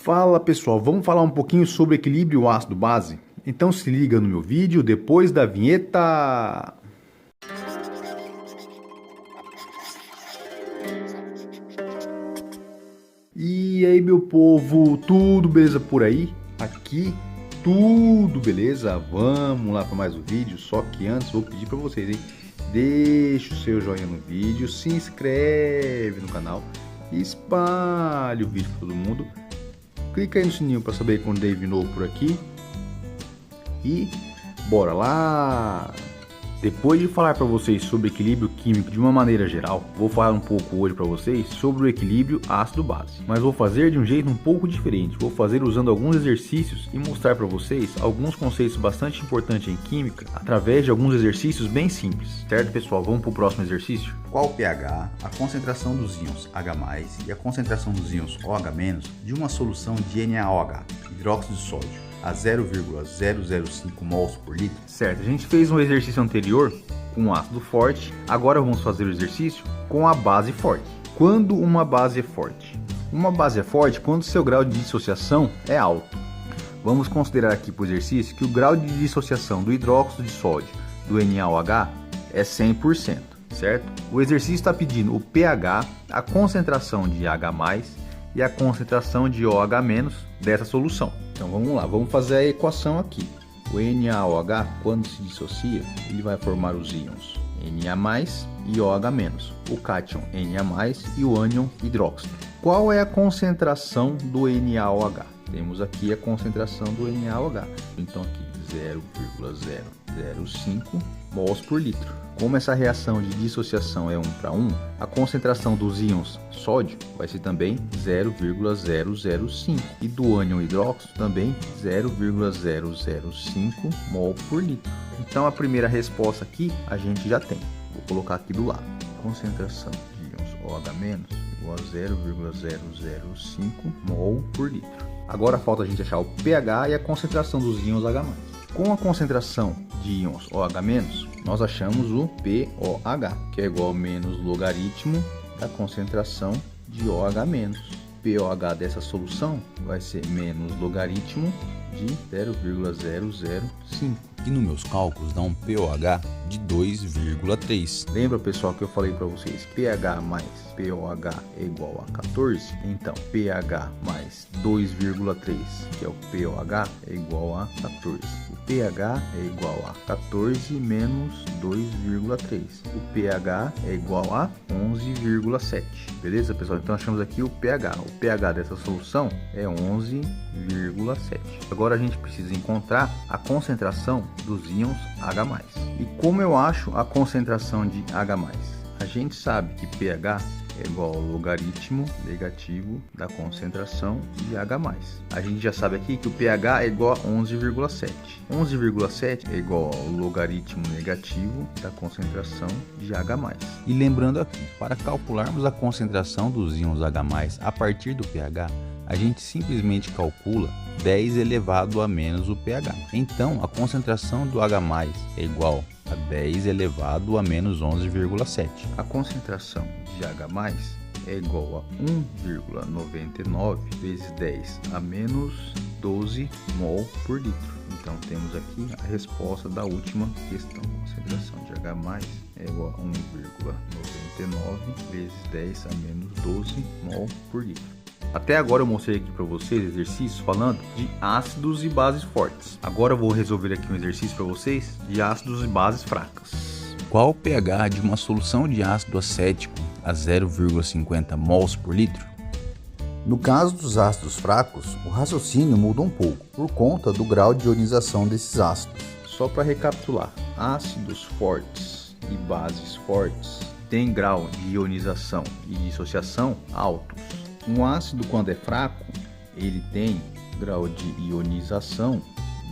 Fala pessoal, vamos falar um pouquinho sobre equilíbrio ácido-base? Então se liga no meu vídeo depois da vinheta! E aí meu povo, tudo beleza por aí? Aqui tudo beleza? Vamos lá para mais um vídeo, só que antes vou pedir para vocês, hein? Deixa o seu joinha no vídeo, se inscreve no canal, espalhe o vídeo para todo mundo. Clica aí no sininho para saber quando tem vídeo novo por aqui. E bora lá! Depois de falar para vocês sobre equilíbrio químico de uma maneira geral, vou falar um pouco hoje para vocês sobre o equilíbrio ácido-base. Mas vou fazer de um jeito um pouco diferente. Vou fazer usando alguns exercícios e mostrar para vocês alguns conceitos bastante importantes em química através de alguns exercícios bem simples. Certo, pessoal? Vamos para o próximo exercício? Qual o pH, a concentração dos íons H+, e a concentração dos íons OH- de uma solução de NaOH, hidróxido de sódio, a 0,005 mols por litro? Certo, a gente fez um exercício anterior com ácido forte, agora vamos fazer o exercício com a base forte. Quando uma base é forte? Uma base é forte quando seu grau de dissociação é alto. Vamos considerar aqui para o exercício que o grau de dissociação do hidróxido de sódio do NaOH é 100%, certo? O exercício está pedindo o pH, a concentração de H+, e a concentração de OH- dessa solução. Então vamos lá, vamos fazer a equação aqui. O NaOH, quando se dissocia, ele vai formar os íons Na+ e OH-, o cátion Na+ e o ânion hidróxido. Qual é a concentração do NaOH? Temos aqui a concentração do NaOH. Então aqui 0,005 mols por litro. Como essa reação de dissociação é 1 para 1, a concentração dos íons sódio vai ser também 0,005 e do ânion hidróxido também 0,005 mol por litro. Então a primeira resposta aqui a gente já tem. Vou colocar aqui do lado. Concentração de íons OH- igual a 0,005 mol por litro. Agora falta a gente achar o pH e a concentração dos íons H+. Com a concentração de íons OH-, nós achamos o POH, que é igual a menos logaritmo da concentração de OH-. POH dessa solução vai ser menos logaritmo de 0,005. E nos meus cálculos dá um pOH de 2,3. Lembra, pessoal, que eu falei para vocês pH mais pOH é igual a 14? Então, pH mais 2,3, que é o pOH, é igual a 14. O pH é igual a 14 menos 2,3. O pH é igual a 11,7. Beleza, pessoal? Então, achamos aqui o pH. O pH dessa solução é 11,7. Agora a gente precisa encontrar a concentração dos íons H+. E como eu acho a concentração de H+? A gente sabe que pH é igual ao logaritmo negativo da concentração de H+. A gente já sabe aqui que o pH é igual a 11,7. 11,7 é igual ao logaritmo negativo da concentração de H+. E lembrando aqui, para calcularmos a concentração dos íons H+ a partir do pH, a gente simplesmente calcula 10 elevado a menos o pH. Então, a concentração do H+ é igual a 10 elevado a menos 11,7. A concentração de H+ é igual a 1,99 vezes 10 a menos 12 mol por litro. Então, temos aqui a resposta da última questão. A concentração de H+ é igual a 1,99 vezes 10 a menos 12 mol por litro. Até agora eu mostrei aqui para vocês exercícios falando de ácidos e bases fortes. Agora eu vou resolver aqui um exercício para vocês de ácidos e bases fracas. Qual o pH de uma solução de ácido acético a 0,50 mols por litro? No caso dos ácidos fracos, o raciocínio muda um pouco por conta do grau de ionização desses ácidos. Só para recapitular, ácidos fortes e bases fortes têm grau de ionização e dissociação altos. Um ácido, quando é fraco, ele tem grau de ionização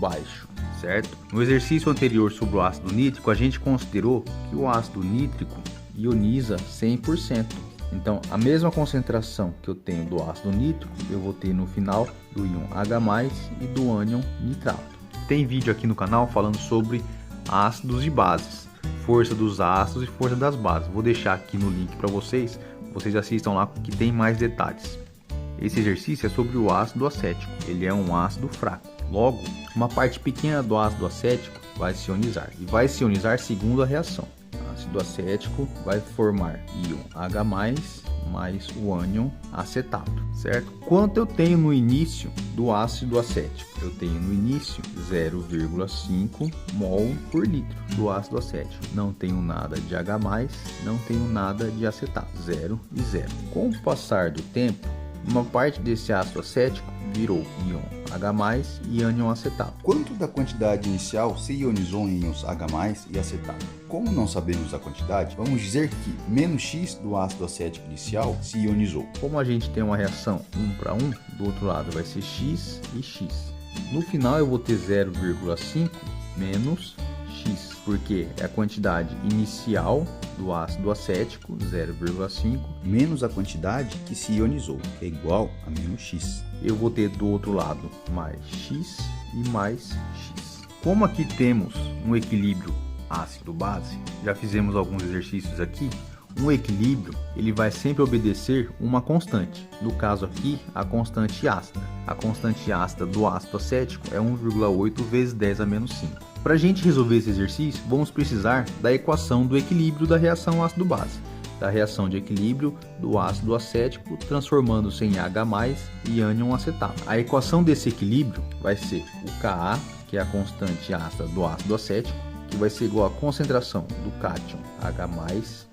baixo, certo? No exercício anterior sobre o ácido nítrico, a gente considerou que o ácido nítrico ioniza 100%. Então, a mesma concentração que eu tenho do ácido nítrico, eu vou ter no final do íon H+ e do ânion nitrato. Tem vídeo aqui no canal falando sobre ácidos e bases, força dos ácidos e força das bases. Vou deixar aqui no link para vocês assistam lá que tem mais detalhes. esse exercício é sobre o ácido acético. Ele é um ácido fraco. Logo, uma parte pequena do ácido acético vai se ionizar. E vai se ionizar segundo a reação. O ácido acético vai formar íon H+, mais o ânion acetato, certo? Quanto eu tenho no início do ácido acético? Eu tenho no início 0,5 mol por litro do ácido acético. Não tenho nada de H+, não tenho nada de acetato, 0 e 0. Com o passar do tempo, uma parte desse ácido acético virou íon H+ e ânion acetato. Quanto da quantidade inicial se ionizou em íons H+ e acetato? Como não sabemos a quantidade, vamos dizer que menos X do ácido acético inicial se ionizou. Como a gente tem uma reação 1 para 1, do outro lado vai ser X e X. No final eu vou ter 0,5 menos X, porque é a quantidade inicial do ácido acético, 0,5, menos a quantidade que se ionizou, que é igual a menos X. Eu vou ter do outro lado mais X e mais X. Como aqui temos um equilíbrio ácido-base, já fizemos alguns exercícios aqui, um equilíbrio ele vai sempre obedecer uma constante. No caso aqui, a constante ácida. A constante ácida do ácido acético é 1,8 vezes 10 a menos 5. Para a gente resolver esse exercício, vamos precisar da equação do equilíbrio da reação ácido-base. Da reação de equilíbrio do ácido acético transformando-se em H+ e ânion acetato. A equação desse equilíbrio vai ser o Ka, que é a constante ácida do ácido acético, que vai ser igual à concentração do cátion H+,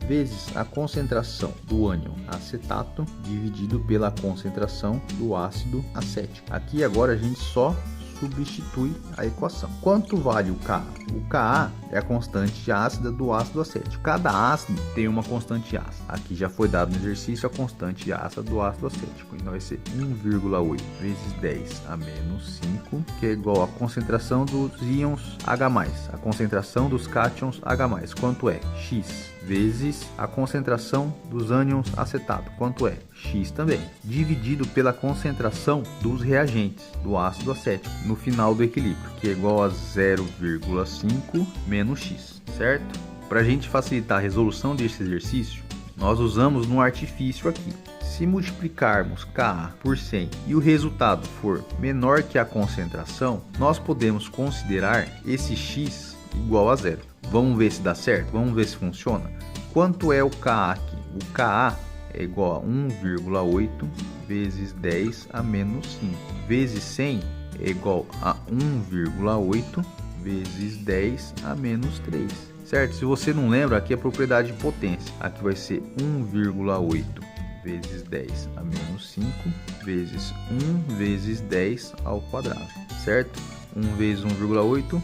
vezes a concentração do ânion acetato, dividido pela concentração do ácido acético. Aqui agora a gente só substitui a equação. Quanto vale o Ka? O Ka é a constante ácida do ácido acético. Cada ácido tem uma constante ácida. Aqui já foi dado no exercício a constante ácida do ácido acético. Então vai ser 1,8 vezes 10 a menos 5, que é igual à concentração dos íons H+, a concentração dos cátions H+. Quanto é? X vezes a concentração dos ânions acetato. Quanto é? X também. Dividido pela concentração dos reagentes do ácido acético no final do equilíbrio, que é igual a 0,5 menos X, certo? Para a gente facilitar a resolução desse exercício, nós usamos um artifício aqui. Se multiplicarmos Ka por 100 e o resultado for menor que a concentração, nós podemos considerar esse X igual a zero. Vamos ver se dá certo? Vamos ver se funciona? Quanto é o Ka aqui? O Ka é igual a 1,8 vezes 10 a menos 5 vezes 100 é igual a 1,8 vezes 10 a menos 3, certo? Se você não lembra, aqui é a propriedade de potência. Aqui vai ser 1,8 vezes 10 a menos 5 vezes 1 vezes 10 ao quadrado, certo? 1 vezes 1,8,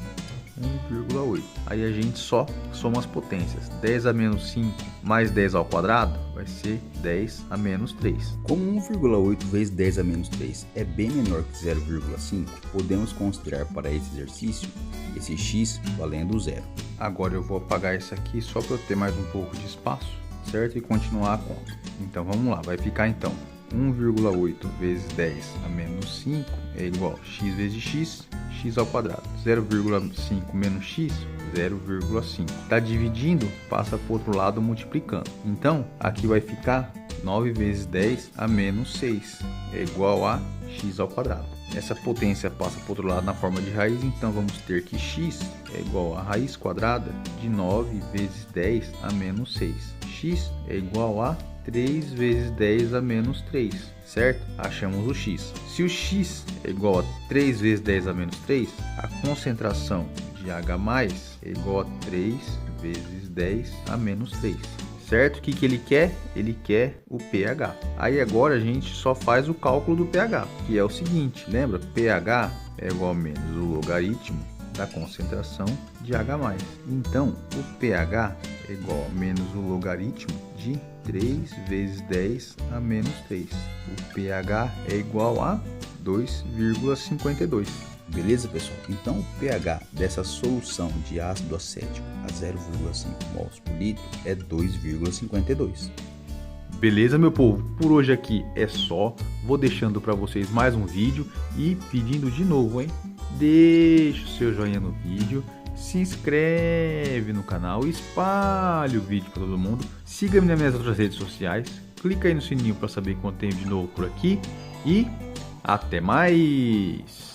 1,8. Aí a gente só soma as potências. 10 a menos 5 mais 10 ao quadrado vai ser 10 a menos 3. Como 1,8 vezes 10 a menos 3 é bem menor que 0,5, podemos considerar para esse exercício esse x valendo zero. Agora eu vou apagar isso aqui só para eu ter mais um pouco de espaço, certo? E continuar a conta. Então vamos lá, vai ficar então 1,8 vezes 10 a menos 5 é igual a x vezes x, x ao quadrado. 0,5 menos x, 0,5. Está dividindo, passa para o outro lado multiplicando. Então, aqui vai ficar 9 vezes 10 a menos 6 é igual a x ao quadrado. Essa potência passa para o outro lado na forma de raiz, então vamos ter que x é igual a raiz quadrada de 9 vezes 10 a menos 6. X é igual a 3 vezes 10 a menos 3, certo? Achamos o x. Se o x é igual a 3 vezes 10 a menos 3, a concentração de H+ é igual a 3 vezes 10 a menos 3, certo? O que ele quer? Ele quer o pH. Aí agora a gente só faz o cálculo do pH, que é o seguinte, lembra? pH é igual a menos o logaritmo da concentração de H+. Então, o pH é igual a menos o logaritmo de 3 vezes 10 a menos 3. O pH é igual a 2,52. Beleza, pessoal? Então, o pH dessa solução de ácido acético a 0,5 mols por litro é 2,52. Beleza, meu povo? Por hoje aqui é só. Vou deixando para vocês mais um vídeo e pedindo de novo, hein? Deixa o seu joinha no vídeo, se inscreve no canal, espalhe o vídeo para todo mundo, siga-me nas minhas outras redes sociais, clica aí no sininho para saber quando tem de novo por aqui e até mais!